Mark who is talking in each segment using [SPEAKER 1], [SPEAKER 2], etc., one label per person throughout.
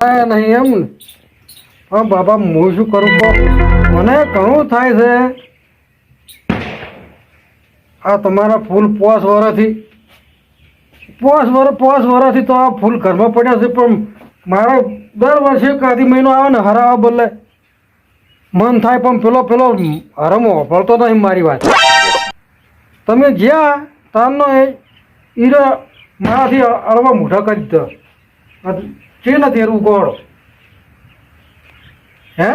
[SPEAKER 1] હરાયા નહીં એમ ને? હા બાબા, હું શું કરું કહો? મને ઘણું થાય છે આ તમારા ફૂલ પોસ વર્ષથી તો આ ફૂલ ઘરમાં પડ્યા છે, પણ મારે દર વર્ષે કાધી મહિનો આવે ને હરાવા બદલે મન થાય, પણ પેલો હરમો પડતો નહીં મારી વાત. તમે જ્યાં તારનો એ ઈરો મારાથી અળવા મોઢા કરી દીધો છે નથી એરું ગોળ હે?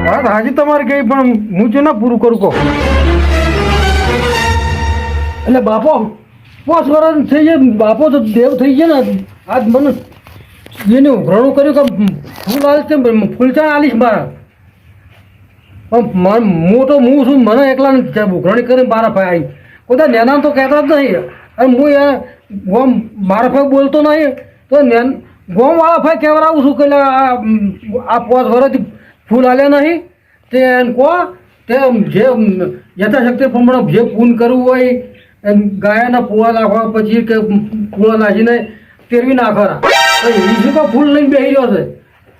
[SPEAKER 1] વાત હાજી તમારી ગઈ, પણ હું છે ને પૂરું કરું કહો. એટલે બાપો 5 વર્ષ થઈ જાય, બાપો તો દેવ થઈ ગયા ને. આજ મને જેને ઉઘરાણું કર્યું કે ફૂલ આલીશ તેમ ફૂલચાણ આલીશ મારા, પણ હું છું મને એકલા ઉઘરાણી કરીને મારા ભાઈ આવી કોઈ નેના તો કહેતા જ નહીં. અને હું એ ગોમ મારા ભાઈ બોલતો નહીં તો ગોમવાળા ભાઈ કહેવડાવું છું કે આ 5 વર્ષથી ફૂલ આલ્યા નહીં તે કહો તે જે યથાશક્તિ પ્રમાણે જે પૂન કરવું હોય ગાયના પૂળા નાખવા, પછી કે પૂળા નાખીને તેરવી નાખવાના. બીજું કોઈ ફૂલ લઈને બેસી રહ્યો છે,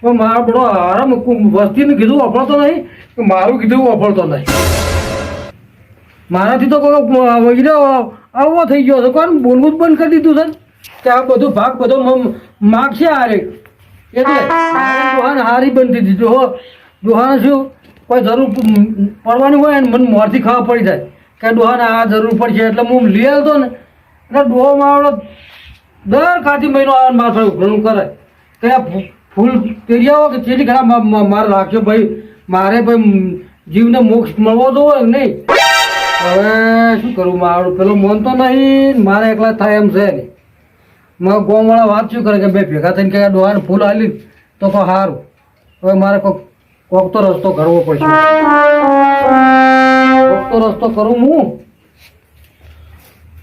[SPEAKER 1] પણ મારા બડો આરામ વસ્તીને કીધું વાપરતો નહીં કે મારું કીધું વાપરતો નહીં. મારાથી તો કોઈ આવો થઈ ગયો છે, કોણ બોલવું જ બંધ કરી દીધું છે કે આ બધું ભાગ બધો માગ છે હારે, એટલે દોહાને હારી બંધી દીધું હો. દોહાને શું કોઈ જરૂર પડવાની હોય ને મને મોરથી ખાવા પડી જાય કે ડોહાને આ જરૂર પડશે, એટલે હું લઈ આવતો ને એટલે ડોહો મારો દર કાથી મહિનો આવે મારે થોડું ઘણું કરે કે ફૂલ તેરી આવો કે ચેલી ખરા મારે રાખજો ભાઈ, મારે ભાઈ જીવને મોક્ષ મળવો તો હોય નહીં. હવે શું કરું, મારું પેલો મન તો નહીં, મારે એકલા થાય એમ છે નહીં. મારા ગામવાળા વાત શું કરે કે બે ભેગા થઈને કે ડોહાને ફૂલ આલી તો કોઈ સારું. હવે મારે કોક તો રસ્તો કરવો પડશે, કોક તો રસ્તો કરું હું,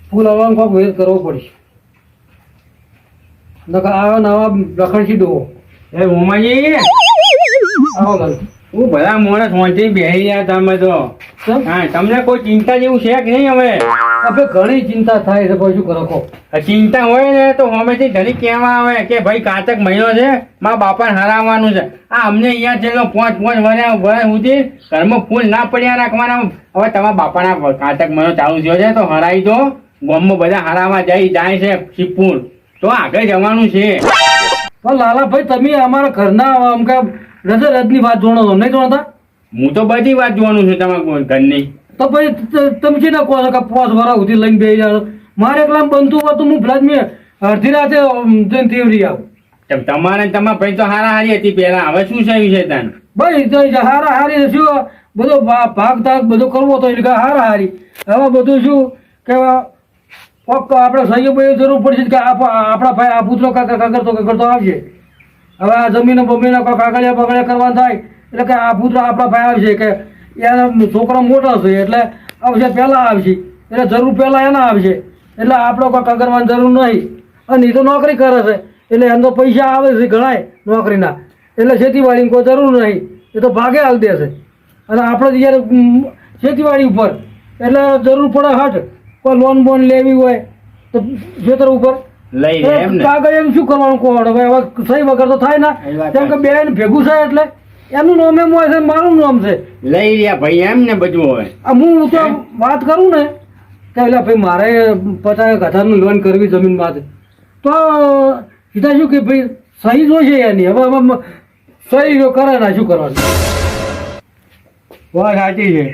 [SPEAKER 1] ફૂલ આવવાનું કોક વેર કરવો પડશે. આવા નવા રખડશી ડોહો
[SPEAKER 2] એ ઉમાજી
[SPEAKER 1] આવો લાલ
[SPEAKER 2] હું ભલા મોણસ મોંથી બેસી ગયા તમે તો. હા, તમને કોઈ ચિંતા જેવું છે કે નહીં? હવે
[SPEAKER 1] આપણે ઘણી ચિંતા થાય છે, પછી શું કરો કહો?
[SPEAKER 2] ચિંતા હોય ને તો હમેથી ઘણી કહેવા આવે કે ભાઈ કાતક મહિનો છે, મારા બાપાને હરાવવાનું છે. આ અમને અહીંયા છેલ્લો 5 વર્ષ સુધી ઘરમાં ફૂલ ના પડ્યા રાખવાના. હવે તમારા બાપાના કાતક મહિનો ચાલુ થયો છે તો હરાવી દો. ગામમાં બધા હરાવા જાય છે શિવપુર, તો આગળ જવાનું છે.
[SPEAKER 1] પણ લાલાભાઈ તમે અમારા ઘરના આમ કે રજની વાત જોણો છો નહીં જોણતા?
[SPEAKER 2] હું તો બધી વાત જોવાનું છું તમારા ઘરની.
[SPEAKER 1] તો પછી તમે છે ને કહો છો કે 5 વર્ષ સુધી લઈને બેસી જાવ? મારે એકલા બનતું હોય તો હું ફ્લાજ મેં અડધી રાતે જઈને તેવડી આવું.
[SPEAKER 2] તમારે તમારા ભાઈ તો હારાહારી હતી પેલા, હવે શું થયું છે તને?
[SPEAKER 1] ભાઈ તો હારાહારી શું બધો ભાગ તાગ બધો કરવો તો એટલે હારાહારી. હવે બધું શું કે આપણે સહયોગ જરૂર પડશે કે આપણા ભાઈ આ પુત્રો કરતો આવશે. હવે આ જમીન બમીના કોઈ કાગળિયા બગડિયા કરવાનું થાય એટલે કે આ પુત્ર આપણા ભાઈ આવશે કે એના છોકરા મોટા છે એટલે આવશે પહેલાં આવશે, એટલે જરૂર પહેલાં એના આવશે, એટલે આપણે કોઈ કાગળવાની જરૂર નહીં. અને એ તો નોકરી કરે છે એટલે એમ તો પૈસા આવે છે ઘણાય નોકરીના, એટલે ખેતીવાડીની કોઈ જરૂર નહીં, એ તો ભાગે હાલ દે છે. અને આપણે જ્યારે ખેતીવાડી ઉપર એટલે જરૂર પડે હટ કોઈ લોન બોન લેવી હોય તો ખેતર ઉપર
[SPEAKER 2] લઈ
[SPEAKER 1] કાગળ એમ શું કરવાનું કહો? હવે સહી વગર તો થાય ના, કેમ કે બેન ભેગું છે એટલે એનું નામ એમ હોય છે, મારું નામ છે.
[SPEAKER 2] લઈ રહ્યા ભાઈ એમ ને બધું. હવે
[SPEAKER 1] હું તો વાત કરું ને કે એટલે ભાઈ મારે 50,000 લોન કરવી જમીનમાંથી, તો સીધા શું કે ભાઈ સહી જોશે એની. હવે સહી કરે ના શું કરવાનું?
[SPEAKER 2] વાત સાચી છે.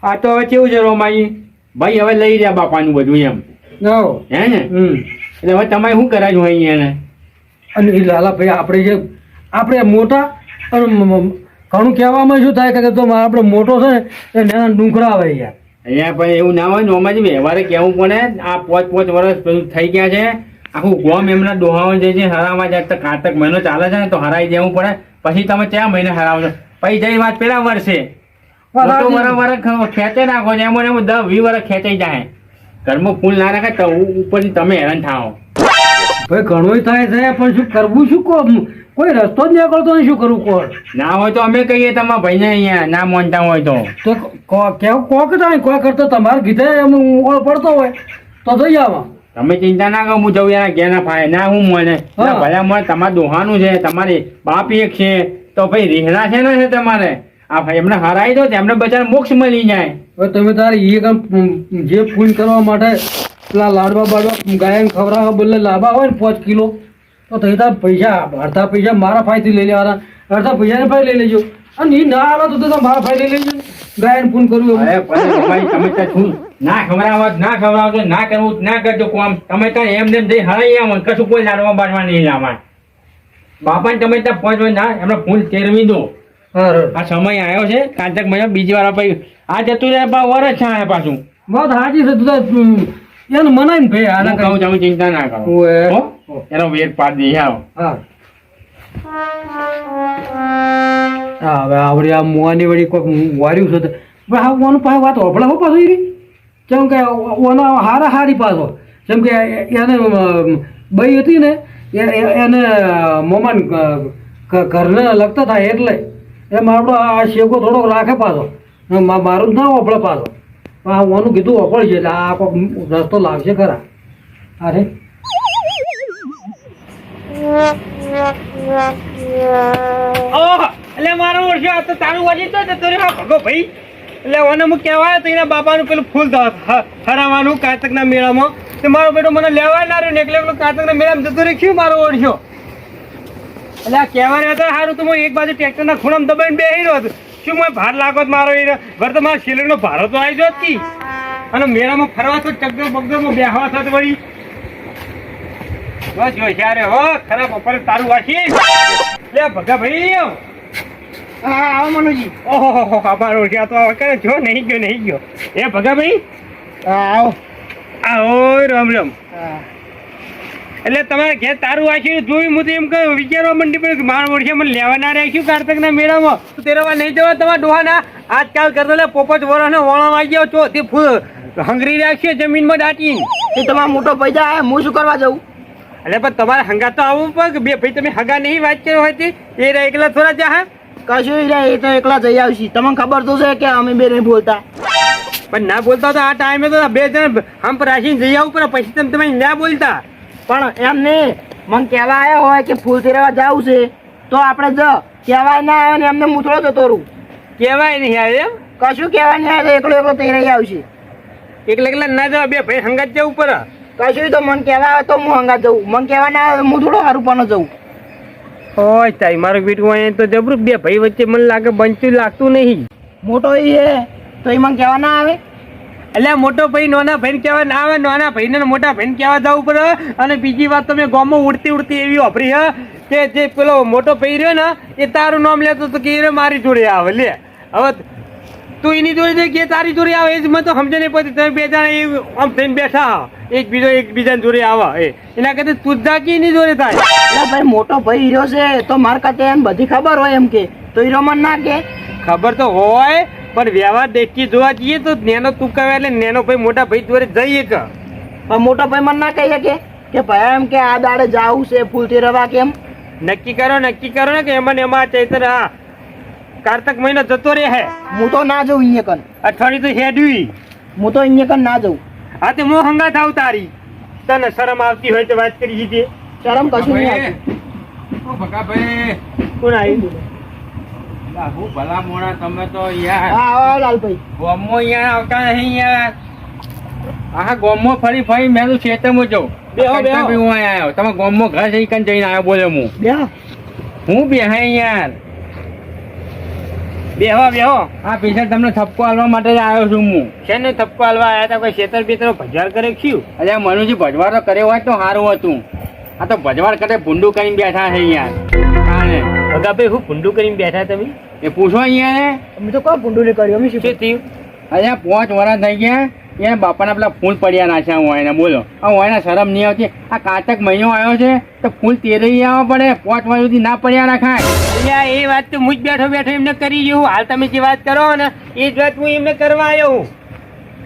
[SPEAKER 2] આ તો હવે કેવું છે રોમાઈ ભાઈ, હવે લઈ રહ્યા બાપાનું બધું એમ હે ને? એટલે હવે તમે શું કરાજો અહીંયા?
[SPEAKER 1] અને એ લાલા ભાઈ આપણે મોટા ઘણું કહેવામાં શું થાય કે તો આપણે મોટો છે ને એ નાના ડુંગરા આવે યાર.
[SPEAKER 2] અહીંયા પણ એવું ના હોય ને, ઓમાજી વ્યવહારે કહેવું પડે. આ 5 વર્ષ પેલું થઈ ગયા છે, આખું ગામ એમના ડોહાઓ જે છે હરાવવા જાય તો કારતક મહિનો ચાલે છે ને તો હરાઈ દેવું પડે. પછી તમે ક્યાં મહિને હરાવજો? પછી જઈ વાત પેલા વર્ષે ખેંચે નાખો ને, એમ 10-20 વર્ષ ખેંચાઈ જાય. ઘરમાં ફૂલ ના રાખે તો ઉપરથી તમે હેરાન થાઓ.
[SPEAKER 1] ભાઈ ઘણું થાય છે, પણ શું કરવું? શું કહો? કોઈ રસ્તો જ નીકળતો નહીં, શું કરવું કહો?
[SPEAKER 2] ના હોય તો અમે કહીએ તમારા ભાઈને, અહીંયા ના માનતા હોય તો
[SPEAKER 1] કેવું કોક થાય કોઈ કરતો તમારે કીધે એમ ઓળ પડતો હોય તો જઈ આવા.
[SPEAKER 2] તમે ચિંતા ના કરો, હું જઉં યાર ઘેર ના ફાય ના હું મને
[SPEAKER 1] હા.
[SPEAKER 2] ભલે મને તમારે દોહાનું છે, તમારે બાપ એક છે, તો ભાઈ રેહના છે ને છે તમારે આ ભાઈ એમને હરાઈ દો એમને બજાર મોક્ષ મળી જાય.
[SPEAKER 1] હવે તમે તારે એ કામ જે પૂન કરવા માટે પેલા લાડવા બાડવા ગાયન ખવડાવવા બદલે લાવવા હોય ને 5 કિલો, તો થઈ તાર પૈસા અડધા પૈસા મારા ફાયથી લઈ લેવાના, અડધા પૈસાને ફાય લઈ લેજો. અને એ ના આવે તો મારા ફાય લઈ લેજો. ગાયન પૂન કરવું
[SPEAKER 2] અરે પછી ભાઈ તમે ત્યાં છું ના ખવડાવો ના ખવડાવજો ના કરવું ના કરજો કોમ તમે ત્યાં એમ જઈ હરાઈ આવો કશું કોઈ લાડવા બાડવા નહીં લાવવા. બાપાને તમે ત્યાં પહોંચો ના એમને ફૂલ તેરવી દો.
[SPEAKER 1] હા
[SPEAKER 2] આ સમય આવ્યો છે કાંતક મહિના બીજી વાર ભાઈ આ જતું રહે વરસ છે આ પાછું.
[SPEAKER 1] વાત સાચી છે. તું તો એને મનાય ને ભાઈ આના
[SPEAKER 2] હું કહું તમે ચિંતા ના કરો
[SPEAKER 1] ઓએ.
[SPEAKER 2] હો? એનો વેટ પાડી દઈએ આવો.
[SPEAKER 1] હા હા હવે આવડી આ મોવાની વળી કોઈક વાર્યું છે તો હવે હા ઓનું પાસે વાત હોભળા હો પાછો ઈ કેમ કે ઓનો હારા હારી પાછો જેમ કે એને બઈ હતી ને એને મોમાન ઘરને લગતા થાય એટલે એમ આપણો આ શેકો થોડોક રાખે પાછો મારું જ ના હોભળે પાછો આ ઓનું કીધું હોભળશે એટલે આ કોઈક રસ્તો લાગશે ખરા. અરે
[SPEAKER 3] એટલે મારો વર્ષે આ તો તારું વાજી તો જતો રહ્યો ભગો ભાઈ. એટલે ઓને હું કહેવાય તો એના બાપાનું પેલું ફૂલ હરાવાનું કારતકના મેળામાં તો મારો બેટો મને લેવાય ના રહ્યો ને એટલે પેલું કારતકના મેળામાં જતો રહ્યો મારો ઓળશો. એટલે આ કહેવાય હતા સારું તો હું એક બાજુ ટ્રેક્ટરના ખૂણામાં દબાઈને બેસી રહ્યો હતો. શું મને ભાર લાગો મારો એ ઘર તો મારા સિલેન્ડરનો ભારો તો આવી જોત કી અને મેળામાં ફરવા તો ચગડો બગડોમાં બેહવા થતો વળી બસ જો ત્યારે હો ખરાબ બપોરે તારું વાસી લે ભગા ભાઈ. હા આવો મનુજી. ઓહો અમારો ઓળખ્યા તો હવે કરે જો નહીં ગયો એ ભગા ભાઈ. આવો આવો રામ રામ. એટલે તમારે ઘેર તારું વાંચ્યું જોયું હું તો એમ કહ્યું વિચારવા મંડી પડ્યું કે મારા ઓળખ્યા મને લેવા ના રાખ્યું કારતકના મેળામાં તેરવા નહીં જવા તમારા ડોહાના આજકાલ કરતો લે પોપટ વરસને વળવા આવી ગયો છો તે ફૂલ હંગરી રાખ્યો જમીનમાં દાટી
[SPEAKER 4] એ તમારો મોટો પૈસા આવે હું શું કરવા જાઉં?
[SPEAKER 3] એટલે પણ તમારે હંગા તો આવવું પડે કે બે ભાઈ તમે હંગા નહીં વાત કર્યો હોય તે એ એકલા થોડા જા
[SPEAKER 4] કશું ઈ રહ્યા, એ તો એકલા જઈ આવશે. તમને ખબર તો છે કે અમે બે નહીં બોલતા.
[SPEAKER 3] પણ ના બોલતા તો આ ટાઈમે તો બે જણ હંપ રાખીને જઈ આવવું પડે પછી તમે ના બોલતા.
[SPEAKER 4] પણ એમ નહીં, મને કહેવા આવ્યા હોય કે ફૂલ તેરવા જાવું છે તો આપણે જ કહેવાય ના આવે ને એમને મૂતળો જતો રહું.
[SPEAKER 3] કહેવાય નહીં આવે એમ
[SPEAKER 4] કશું કહેવાય નહીં આવે તો એકલો એકલો તેરાઈ આવશે.
[SPEAKER 3] એકલા ના જવા બે ભાઈ હંગા જ જવું પડે.
[SPEAKER 4] કશું તો મને કહેવા આવે તો હું હંગા જઉં, મને કહેવા ના આવે હું થોડો સારું પણ જઉં.
[SPEAKER 3] હોય તારી મારો બેટું અહીંયા તો જબરું બે ભાઈ વચ્ચે મને લાગે બનતું લાગતું નહીં.
[SPEAKER 4] મોટો એ છે તો એ મને કહેવા ના આવે.
[SPEAKER 3] એટલે મોટો ભાઈ નાના ભાઈને કહેવા ના આવે, નાના ભાઈને મોટા ભાઈને કહેવા જવું પડે. અને બીજી વાત તમે ગામમાં ઉડતી એવી વાપરી હે કે જે પેલો મોટો ભાઈ રહ્યો ને એ તારું નામ લેતો તો કે એ મારી જોડે આવે. લે હવે તું એની જોડે જાય કે તારી જોડે આવે એ જ મને તો સમજે નહીં પડતી. તમે બે જણા એ આમ થઈને બેઠા એકબીજાની જોડે આવે એના કરતા તું જ જા કે એની જોડે થાય.
[SPEAKER 4] એટલે ભાઈ મોટો ભાઈ હીરો છે તો માર કાતે એમ બધી ખબર હોય એમ કે તો હીરો મને ના કે.
[SPEAKER 3] ખબર તો હોય પણ વ્યવહાર દેખી જોવા જઈએ તો નેનો તું કહેવાય એટલે નેનો ભાઈ મોટા ભાઈ જોડે જઈએ કે
[SPEAKER 4] પણ મોટો ભાઈ મને ના કહી શકે કે ભાઈ એમ કે આ દાડે જાવું છે ફૂલ તેરવા કેમ.
[SPEAKER 3] નક્કી કરો ને કે એમાં ને એમાં ચૈતર હા કારતક મહિનો જતો રહે હે.
[SPEAKER 4] હું તો ના જઉં અહીંયા કન,
[SPEAKER 3] અઠવાડિયું તો હેડવી.
[SPEAKER 4] હું તો અહીંયા કન ના જઉં.
[SPEAKER 3] હા તે હું હંગા થાવ તારી તને શરમ આવતી હોય તો વાત કરી દીધી.
[SPEAKER 4] શરમ કશું નહીં આવતું.
[SPEAKER 2] ભગાભાઈ
[SPEAKER 3] કોણ આવ્યું?
[SPEAKER 2] હું ભલા મોણા તમે તો યાર
[SPEAKER 4] હા આવો લાલભાઈ.
[SPEAKER 2] ગોમો યાર આવતા નહીં યાર. આખા ગોમો ફરી મેં તો ખેતરમાં જાઉં.
[SPEAKER 3] બેહો.
[SPEAKER 2] હું આવ્યો તમે ગોમો ઘર જઈ કન જઈને આવ્યો બોલે હું બેહાય યાર.
[SPEAKER 3] બેહો
[SPEAKER 2] આ પૈસા તમને થપકો આલવા માટે જ આવ્યો છું હું.
[SPEAKER 3] શેને થપ્પો હાલવા આવ્યા હતા? કોઈ છેતર બેતર ભજવાર કરે શું?
[SPEAKER 2] અલ્યા મનુજી ભજવાડો કર્યો હોય તો સારું હતું. આ તો ભજવાડ કરે ભૂંડું કરીને બેઠા છે યાર. કાને
[SPEAKER 3] ભગાભાઈ હું ભૂંડું કરીને બેઠા તમે?
[SPEAKER 2] એ પૂછો અહીંયા
[SPEAKER 4] અમે તો કોઈ ભૂંડું નહીં કર્યું. અમે શું
[SPEAKER 3] શું થયું?
[SPEAKER 2] અલ્યા 5 વર્ષ થઈ ગયા એને બાપાના પેલા ફૂલ પડ્યા નાખ્યા હું એને બોલો. આ હોયને શરમ નહીં આવતી. આ કાંતક મહિનો આવ્યો છે તો ફૂલ તેરઈ આવવા પડે. 5 વર્ષ સુધી ના પડ્યા રાખાય.
[SPEAKER 3] અલ્યા એ વાત તો હું જ બેઠો એમને કરી ગયું. હાલ તમે જે વાત કરો ને એ જ વાત હું એમને કરવા આવ્યો હું.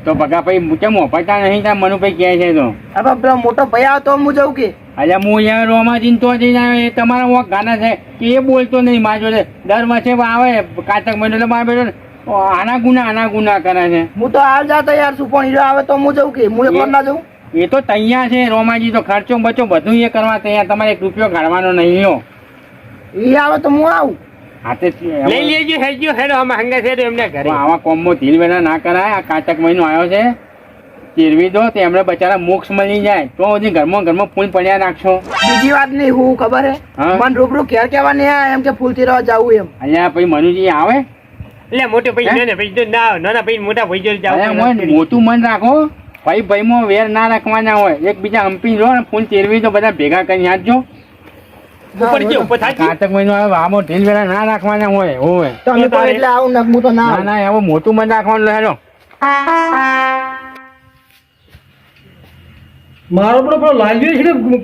[SPEAKER 2] તો ભગાભાઈ કેમ મોપડતા નહીં ત્યાં મનુભાઈ કહે છે તો
[SPEAKER 4] હવે પેલો મોટો ભાઈ આવે તો હું જઉં કે.
[SPEAKER 2] અલ્યા હું યાર રોમાજીન તો જઈને આવ્યો. એ તમારા વોક ગાના છે કે એ બોલતો નહીં મારા જોડે. દર વર્ષે આવે કાંતક મહિનો એટલે મારા બેટો આના ગુના કરે છે.
[SPEAKER 4] હું તો હાલ જાતો યાર છું પણ હીરો આવે તો હું જઉં કે હું એકલો ના જઉં.
[SPEAKER 2] એ તો તૈયાર છે રોમાજી, તો ખર્ચો બચો બધું એ કરવા તૈયાર, તમારે 1 રૂપિયો કાઢવાનો નહીં લો.
[SPEAKER 4] એ આવે તો હું આવું.
[SPEAKER 2] હાથે
[SPEAKER 3] લઈ લેજો હેજો હેડો અમે હંગા છે એમને ઘરે.
[SPEAKER 2] આવા કોમમાં ઢીલ વેલા ના કરાય. આ કાચક મહિનો આવ્યો છે, ચીરવી દો તો એમને બચારા મોક્ષ મળી જાય. તો હજી ઘરમાં ફૂલ પડ્યા રાખશો.
[SPEAKER 4] બીજી વાત નહીં, હું ખબર હે
[SPEAKER 2] હા?
[SPEAKER 4] મને રૂબરૂ ઘેર કહેવા નહીં આયા એમ કે ફૂલ તીરવા જાવું એમ.
[SPEAKER 2] અહીંયા પછી મનુજી આવે.
[SPEAKER 3] એટલે મોટો ભાઈ ને ભાઈ ના નાના ભાઈ મોટા ભાઈ જો
[SPEAKER 2] અહીંયા મોટું મન રાખો. ભાઈમાં વેર ના રાખવાના હોય. એકબીજા હંપી લો ને ફૂલ ચેરવી તો બધા ભેગા કરી આપજો.
[SPEAKER 3] ઉપર જે ઉપર થાય
[SPEAKER 2] કાચક મહિનો આવે, આમાં ઢીલ વેલા ના રાખવાના હોય.
[SPEAKER 4] તમે કહો એટલે આવું નકમું તો ના
[SPEAKER 2] ના
[SPEAKER 4] આવું.
[SPEAKER 2] ના, એવો મોટું મન રાખવાનું હેલો.
[SPEAKER 1] મારો પેલો લાલ્યો છે ને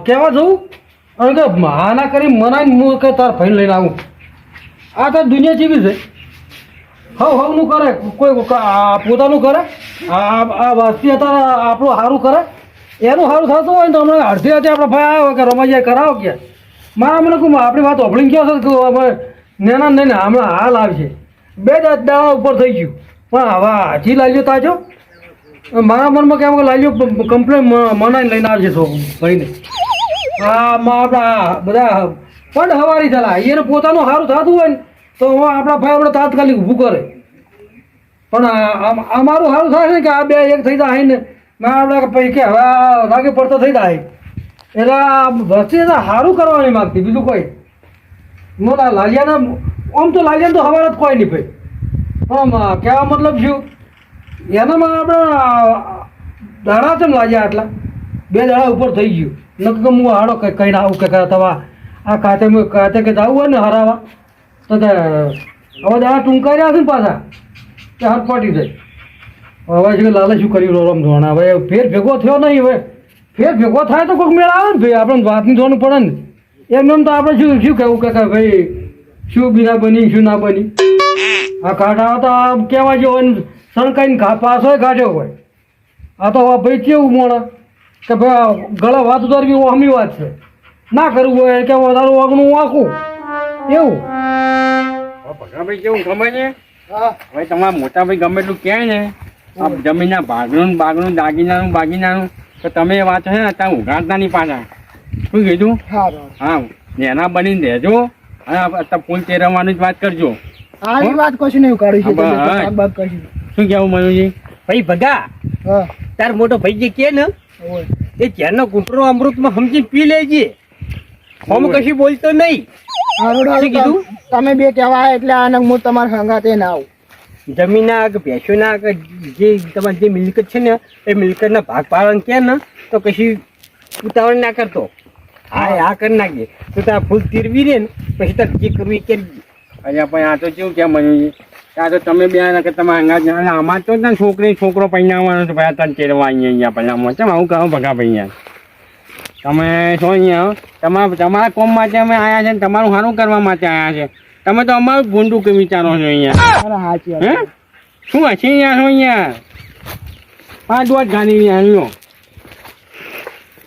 [SPEAKER 1] કેવા જવું અને કે હા ના કરી મનાઈને હું કે તાર ભાઈ લઈને આવું. આ તો દુનિયા જેવી છે. હવનું કરે કોઈ પોતાનું કરે. આ વસ્તી અત્યારે આપણું સારું કરે, એનું સારું થતું હોય ને તો હમણાં અડધી હતી આપણે ભાઈ આવ્યો કે રમાજી કરાવો કે મારા મને કહું આપણી વાત ઓફલિંગ ક્યાં છે કે અમે નેના નહીં ને હમણાં હાલ આવશે 2 દાડા ઉપર થઈ ગયું પણ હવે હજી લાલ્યો તાજો. મારા મનમાં કેમ કે લાલ્યો કમ્પ્લેન મનાઈને લઈને આવશે તો ભાઈને. આપણા બધા પણ હવારી ચાલા એને પોતાનું સારું થતું હોય ને તો આપણા ભાઈ આપણે તાત્કાલિક ઊભું કરે. પણ અમારું સારું થાય ને કે આ 2 એક થઈ જાય ને આપણે પછી કે હવે લાગે પડતો થઈ જાય એટલે આ વસ્તી સારું કરવા નહીં માગતી બીજું કોઈ. મોટા લાલિયાના આમ તો લાલિયાને તો હવાર જ કોઈ નહીં ભાઈ. પણ કહેવા મતલબ શું એનામાં આપણે દાડા કેમ લાગ્યા આટલા 2 દાડા ઉપર થઈ ગયું. નક્કી હું હાડો કહીને આવું કે તમારા આ ખાતે કે જવું હોય ને હરાવા તો કે હવે દાડા ટૂંકાઈ રહ્યા છે ને પાછા કે હાથ પાટી જાય. હવે છે કે લાલે શું કર્યું રમધોણા. હવે ફેર ભેગો થયો નહીં. હવે ફેર ભેગો થાય તો કોઈક મેળ આવે ને ભાઈ. આપણે વાતની જોવાનું પડે ને. એમને તો આપણે શું કહેવું કે ભાઈ શું બી ના બની શું ના બની. આ કાઢા તો આમ કહેવા જેવો સણકાઈને પાસ હોય કાઢ્યો હોય. આ તો ભાઈ કેવું મોણા કે ભાઈ ગળા વાત ઉતારવી અમી વાત છે. ના કરવું હોય કે વધારે વાગનું વાંકું એવું.
[SPEAKER 2] ભાઈ કેવું ખબર છે
[SPEAKER 4] હા
[SPEAKER 2] હવે તમારા મોટા ભાઈ ગમે એટલું કહે ને આ જમીનના ભાગનું બાગનું બાગીનાનું તો તમે એ વાત છે ને ત્યાં ઉઘાડતા નહીં પાછા. શું કીધું? હા એના બનીને રહેજો અને અત્યારે ફૂલ ચેરવવાની જ વાત કરજો.
[SPEAKER 4] આવી વાત કશું નહીં ઉકાળી છે.
[SPEAKER 2] હા, હા.
[SPEAKER 4] તમે બાત કરશું.
[SPEAKER 2] શું કહેવું મનુજી?
[SPEAKER 3] ભાઈ ભગા
[SPEAKER 4] હા
[SPEAKER 3] તાર મોટો ભાઈ જે કે ને
[SPEAKER 4] ઓય.
[SPEAKER 3] એ ઝેરનો કૂતરો અમૃતમાં સમજી પી લેજે. હમ કશું બોલતો નહીં.
[SPEAKER 4] હારું હારું
[SPEAKER 3] શું કીધું?
[SPEAKER 4] તમે 2 કહેવા આયા એટલે આનંદ હું તમારા સંગાતે ના આવું.
[SPEAKER 3] જમીનના કે ભેંસોના કે જે તમારી જે મિલકત છે ને એ મિલકતના ભાગ પાડવાનું કે ને તો કશી ઉતાવળ ના કરતો. હા કરી નાખીએ તો તારા ફૂલ તીરવી રે ને પછી તારે જે કરવું એ કરી.
[SPEAKER 2] અચ્છા પણ આ તો કેવું કેમ મનુજી? આ તો તમે બે કે તમારા અંગાજ આમાં તો ને છોકરો પૈણાવવાનો છે ભાઈ તને ચેરવા અહીંયા પહેલાં ચમ આવું કહો ભગા ભાઈ યાર. તમે શું અહીંયા તમારા કોમ માટે અમે આવ્યા છે ને તમારું સારું કરવા માટે આવ્યા છે. તમે તો અમારું ગુંડું કે વિચારો છો અહીંયા?
[SPEAKER 4] અરે સાચી વાત.
[SPEAKER 2] હે શું હસી રહ્યા છો અહીંયા? 5 વોટ ગાડી આવ્યો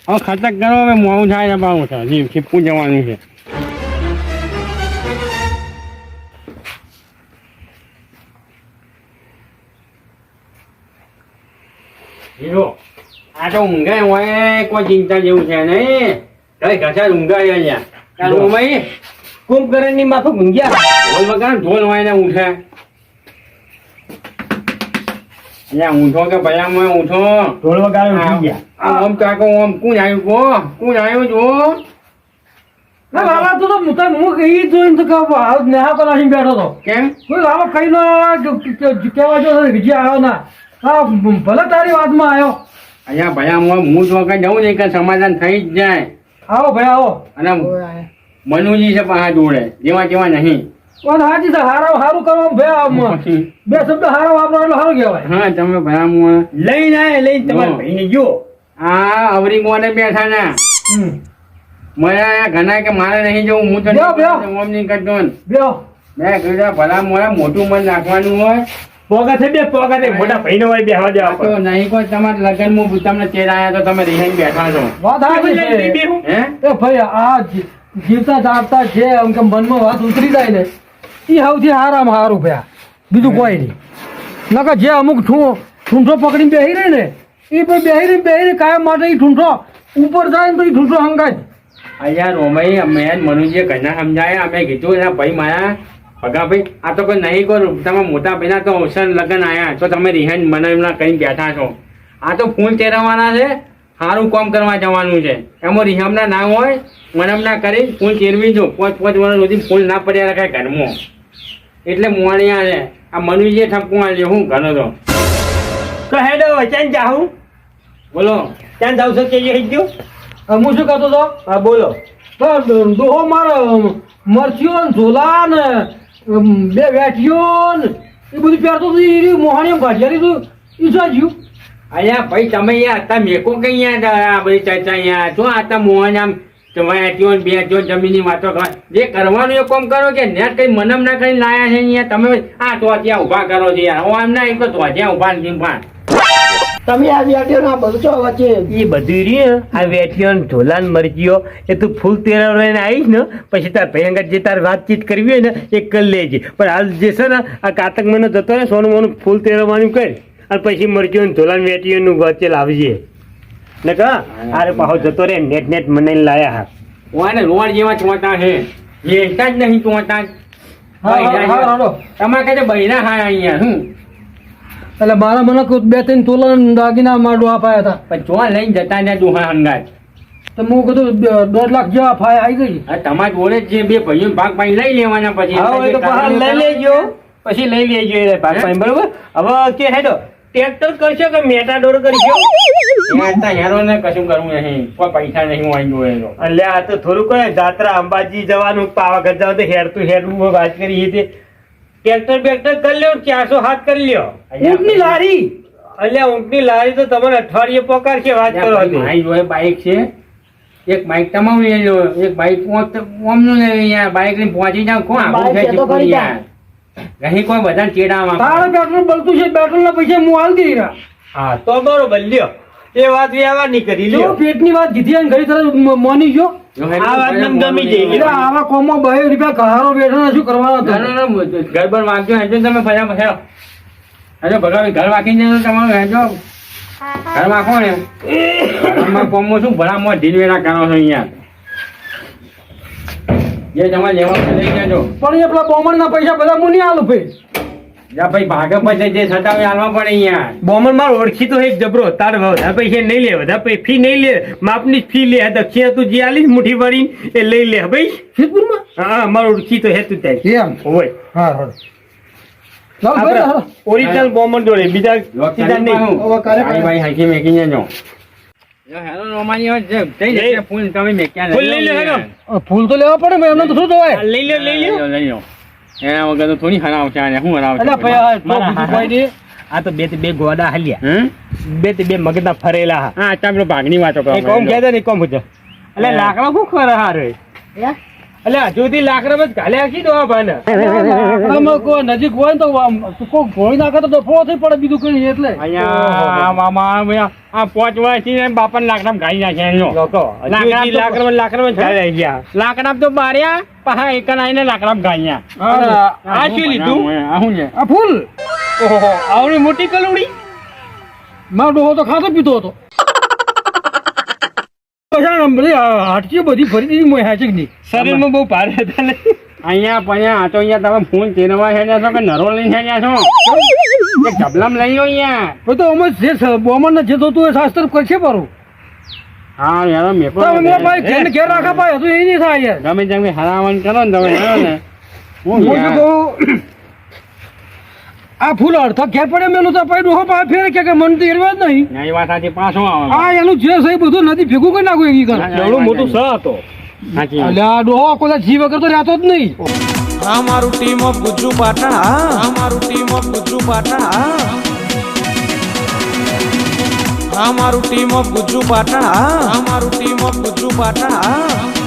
[SPEAKER 2] હવે ખતક કરો. હવે મોડું થાય ને પાવું છે જીવ છીપકું જવાનું છે. હીરો આ તો ઊંઘાય હોય કોઈ ચિંતા જેવું છે નહીં. કઈ ઘસા ઊંઘાય અહીંયા તારું મમ્મી
[SPEAKER 3] કુંભકરણની માફક ઊંઘ્યા.
[SPEAKER 2] ઢોલ વગાડ ઢોલ હોય ને ઉઠે. અહીંયા ઊંઠો કે ભલામાં ઊંઠો.
[SPEAKER 3] ઢોલ વગાડે ઊંઘી ગયા.
[SPEAKER 2] આમ કાકો આમ કોણ આવ્યું જો
[SPEAKER 1] ના બાબા તો હું કહી જોઈને તો હાલ નેહા પર અહીં બેઠો હતો.
[SPEAKER 2] કેમ
[SPEAKER 1] કોઈ લાવો કઈ નો કહેવા જો વિજય આવ્યો ના. હા ભલે તારી વાતમાં આવ્યો.
[SPEAKER 2] અહીંયા ભલામાં હું તો કઈ જવું નહીં કે સમાધાન થઈ જ જાય.
[SPEAKER 1] આવો ભાઈ આવો.
[SPEAKER 2] અને
[SPEAKER 4] ઓય આયા.
[SPEAKER 2] મનુજી છે પાછા જોડે જેવા નહીં.
[SPEAKER 1] પણ હાજી સારું કરવા ભાઈ
[SPEAKER 2] પછી
[SPEAKER 1] 2 શબ્દ હારા વાપરો એટલે સારું કહેવાય.
[SPEAKER 2] હા તમે ભલામાં
[SPEAKER 3] લઈને આયા લઈને તમારા
[SPEAKER 2] હા.
[SPEAKER 3] ભાઈને જો.
[SPEAKER 2] આ અવરી મોને બેઠા ના
[SPEAKER 1] હમ.
[SPEAKER 2] મને ઘણા કે મારે નહીં જવું હું તો
[SPEAKER 1] બેહો, બેહો.
[SPEAKER 2] ઓમ નહીં કરતો ને.
[SPEAKER 1] બેહો.
[SPEAKER 2] મેં કીધું ભલા મોડા મોટું મન રાખવાનું હોય.
[SPEAKER 3] પોગા થઈ બે પોગા થઈ મોટા ભાઈને હોય બેહવા દેવા
[SPEAKER 2] આ તો નહીં કોઈ તમારા લગ્નમાં તમને તેલ આવ્યા તો તમે રિહાઈને બેઠા છો.
[SPEAKER 1] વાત સાચી
[SPEAKER 3] પડે.
[SPEAKER 1] છે.
[SPEAKER 2] હે
[SPEAKER 1] એ ભાઈ આ જીવતા જાગતા છે એમ કે મનમાં વાત ઉતરી જાય ને એ સૌથી હારામાં હારું ભયા બીજું કોઈ નહીં. નકર જે અમુક ઠૂંઠો પકડીને બેસી રહી ને એ પછી બેહીને કાયમ માટે ઈ ઢૂંઢો ઉપર જાય ને તો ઈ ઢૂંઢો હંગાજ.
[SPEAKER 2] અહીંયા રોમઈ મેં મનુજીએ ઘરના સમજાયા અમે કીધું એના ભાઈ મારા ભગા ભાઈ આ તો કોઈ નહીં કરું તમે મોટા ભાઈના તો અવસર લગ્ન આવ્યા તો તમે રિહાન મનાવીને કરીને બેઠા છો. આ તો ફૂલ તેરવાના છે, સારું કામ કરવા જવાનું છે. એમાં રિહામના ના હોય મનમના કરી ફૂલ તેરવી જો 5 વર્ષ સુધી ફૂલ ના પડ્યા રખાય ઘરમાં. એટલે મોણિયા છે આ મનુજીએ ઠપકું આવ્યો હું ઘણો તો
[SPEAKER 3] તો હેડો ચાન જાઉં
[SPEAKER 2] બોલો
[SPEAKER 3] ચાન જાઉં છો કે એ ગયો
[SPEAKER 1] હું શું કહેતો હતો?
[SPEAKER 3] હા બોલો
[SPEAKER 1] ડોહો મારો મરચીઓ ને ઝોલા ને બે વેઠીઓ ને એ બધું પહેરતો હતો. એ મોહાણી ભાજિયારી તું ઈ શું જ્યું?
[SPEAKER 2] અહીંયા ભાઈ તમે યાર હતા મેકો કઈ યાર આ બધી ચર્ચા યાર જો આ મોહન આમ વાટ્યો ને બેટ્યો જમીનની વાતો કરો. જે કરવાનું એ કામ કરો કે નેટ કઈ મનમ ના કરીને લાયા છે અહીંયા તમે આ તો ત્યાં ઊભા કરો છો યાર. હું આમ ના એક તો ત્યાં ઊભા ને ઊભા
[SPEAKER 4] તમે આ વેટ્યો ના બધું છો વચ્ચે
[SPEAKER 3] એ બધું રી આ વેઠીઓ ને ઢોલા ને મરચીઓ એ તું ફૂલ તેરા લઈને આવીશ ને પછી તાર ભયંકર જે તાર વાતચીત કરવી હોય ને એ કરી લેજે. પણ હાલ જે છે ને આ કાતક મહિનો જતો ને સોનું મોનું ફૂલ તેરવાનું કરી અને પછી મરચીઓ ને ઢોલા ને વેઠીઓનું વચ્ચે લાવજે ને કા આરે પાછો જતો રે નેટ મને લાયા હા.
[SPEAKER 2] ઓને રોડ જેવા ચોટા છે એ જ નહીં ચોટા તમારે કહે બૈરા હા અહીંયા હું
[SPEAKER 1] એટલે મારા મને 2-3 તોલા દાગીના માડો અપાયા હતા.
[SPEAKER 2] પણ ચો લઈને જતા ને દુહા અંગાજ
[SPEAKER 1] તો હું કીધું 1.5 લાખ જેવા ફાય આવી ગઈ.
[SPEAKER 2] તમારા જોડે જે બે ભાઈઓ ભાગ પાઈ લઈ લેવાના પછી
[SPEAKER 3] હા એ તો પાછા લઈ લેજો પછી લઈ લેજો એ ભાગ પાઈ બરોબર. હવે કે હેડો ટ્રેક્ટર કરશો કે મેટાડોર કરશો?
[SPEAKER 2] હેરો ને કશું કરવું નહીં કોઈ પૈસા નહીં હું આવી જોયેલો.
[SPEAKER 3] એટલે આ તો થોડું કરે જાત્રા અંબાજી જવાનું પાવાગઢ જાવ તો હેડતું વાત કરી હતી. ટ્રેક્ટર બેક્ટર કરી લ્યો 407 કરી લ્યો. ઊંટની લારી એટલે ઊંટની લારી તો તમારે અઠવાડિયે પકડશે વાત કરો.
[SPEAKER 2] મારી જોડે બાઈક છે એક બાઈક તમારું લઈ લો એક બાઈક ઓમનું લઈ યાર બાઈક લઈને પહોંચી જાવ કોણ આવું
[SPEAKER 4] બાઈક છે તો કરી જા.
[SPEAKER 2] નહીં કોઈ બધા ચેડામાં
[SPEAKER 1] તારે પેટ્રોલ બળતું છે, પેટ્રોલ ના પૈસા હું હાલ દઈ રહ્યા.
[SPEAKER 3] હા તો બરોબર લ્યો એ વાત વ્યવહારની કરી
[SPEAKER 1] જો
[SPEAKER 3] લ્યો.
[SPEAKER 1] પેટની વાત કીધી અને ઘડી તરત મોની ગયો.
[SPEAKER 3] આ વાત મને ગમી જઈ.
[SPEAKER 1] એટલે આવા કોમમાં 2 રૂપિયા કહારો બેઠો ને શું કરવાનો હતો?
[SPEAKER 2] ગરબર વાંચજો હેજો તમે ફર્યા પછી હેજો ભગાવી ઘર વાંકીને તમારું હેજો ઘર વાંકો ને ઘરમાં કોમમાં શું ભરામાં ઢીલવેરા કરો છો અહીંયા જે તમારે લેવા લઈ જજો.
[SPEAKER 1] પણ એ પેલા બોમણ ના પૈસા બધા હું નહીં આલું ભાઈ.
[SPEAKER 2] જા ભાઈ ભાગે પછી જે સતાવે હાલવા પડે અહીંયા.
[SPEAKER 3] બોમન મારો ઓળખી તો એક જબરો તાર વધારે પૈસા નહીં લે વધારે ફી નહીં લે માપની ફી લે દક્ષિણા તું જે આલી મુઠ્ઠી ભરી એ લઈ લે ભાઈ.
[SPEAKER 1] સિદ્ધપુરમાં?
[SPEAKER 3] હા મારો ઓળખી તો હેતું થાય
[SPEAKER 1] એમ?
[SPEAKER 3] હોય
[SPEAKER 1] હા હા. ચાલ ભાઈ,
[SPEAKER 3] આપણે
[SPEAKER 1] હાલો.
[SPEAKER 3] ઓરિજિનલ બોમન જોડે બીજા સીધા નહીં.
[SPEAKER 1] હવે કરે
[SPEAKER 2] ભાઈ ભાઈ હાકી મેકીને જો હેલો રોમાની હોય છે જઈ જશે ફૂલ તમે મેક્યા
[SPEAKER 3] ફૂલ લઈ લે હેલો.
[SPEAKER 1] ફૂલ તો લેવા પડે ભાઈ, એમને તો શું જોવાય?
[SPEAKER 3] આ લઈ લ્યો લઈ લ્યો.
[SPEAKER 2] લઈ લો એના વગર તો થોડી હરાવ છે આને શું હરાવ
[SPEAKER 1] અલ્યા
[SPEAKER 2] છે
[SPEAKER 1] ભાઈ, આ
[SPEAKER 3] મારા
[SPEAKER 1] બીજું કોઈ નહીં.
[SPEAKER 3] આ તો બે ગોડા હાલ્યા
[SPEAKER 2] હમ
[SPEAKER 3] બે મગના ફરેલા હા.
[SPEAKER 2] હા ચાલો ભાગની વાતો કરો
[SPEAKER 3] એ કોમ કહેતા ને કોમ પૂછો એટલે લાકડા શું ખરા હારે એટલે હજુ સુધી લાકડા જ ઘાલ્યા કી દો ભાને.
[SPEAKER 1] આમાં કોઈ નજીક હોય ને તો આમ કોઈ ઘોડી નાખે તો ડફો થઈ પડે બીજું કઈ નહીં. એટલે
[SPEAKER 2] અહીંયા મામા આ 5 વર્ષથી બાપાને લાકડા ગાઈ નાખ્યા એનો
[SPEAKER 3] લોકો લાકડા ઘાલ્યા ગયા.
[SPEAKER 2] લાકડા તો બાર્યા પાછા એક આઈને લાકડા ગાયા
[SPEAKER 3] આ શું લીધું?
[SPEAKER 2] આ શું છે
[SPEAKER 1] આ ફૂલ
[SPEAKER 3] ઓહો આવડી મોટી કલોડી.
[SPEAKER 1] મારો ડોહો તો ખાતો પીતો હતો. હાટકી બધી ફરી દીધી મોય હાચક નહીં.
[SPEAKER 3] શરીરમાં બહુ ભારે હતા ને.
[SPEAKER 2] અહીંયા પણ આ તો અહીંયા તમે ફોન તેરવા હેડ્યા છો કે નરો લઈને હેડ્યા છો એક ઢબલામ લઈ લો અહીંયા
[SPEAKER 1] પછી તો અમે જે બોમન ને જે થતું એ શાસ્ત્ર કરશે પારું.
[SPEAKER 2] હા યાર મેં
[SPEAKER 1] તો અમે ભાઈ ઘેર ને ઘેર રાખા ભાઈ હતું એ નહીં થાય યાર.
[SPEAKER 2] ગમે તેમ હરાવન કરો ને તમે હેડો ને
[SPEAKER 1] હું શું કહું, આ ફૂલ અડધા ઘેર પડે મેલું તો પછી ડોહો પાસે ફેરે કે મન તો એરવા જ નહીં.
[SPEAKER 2] એ વાત સાચી પાછો આવે
[SPEAKER 1] આ એનું જે સહી બધું નદી ભેગું કરી નાખું એની કર.
[SPEAKER 3] એવડું મોટું સ હતો.
[SPEAKER 2] સાચી
[SPEAKER 1] એટલે આ ડોહો કોઈ જી વગર તો રહેતો જ નહીં.
[SPEAKER 5] અમારું ટીમ ઓફ ગુજ્જુ પાટણ અમારું ટીમ ઓફ ગુજ્જુ પાટણ અમારું ટીમ ઓફ ગુજ્જુ પાટણ અમારું ટીમ ઓફ ગુજ્જુ પાટણ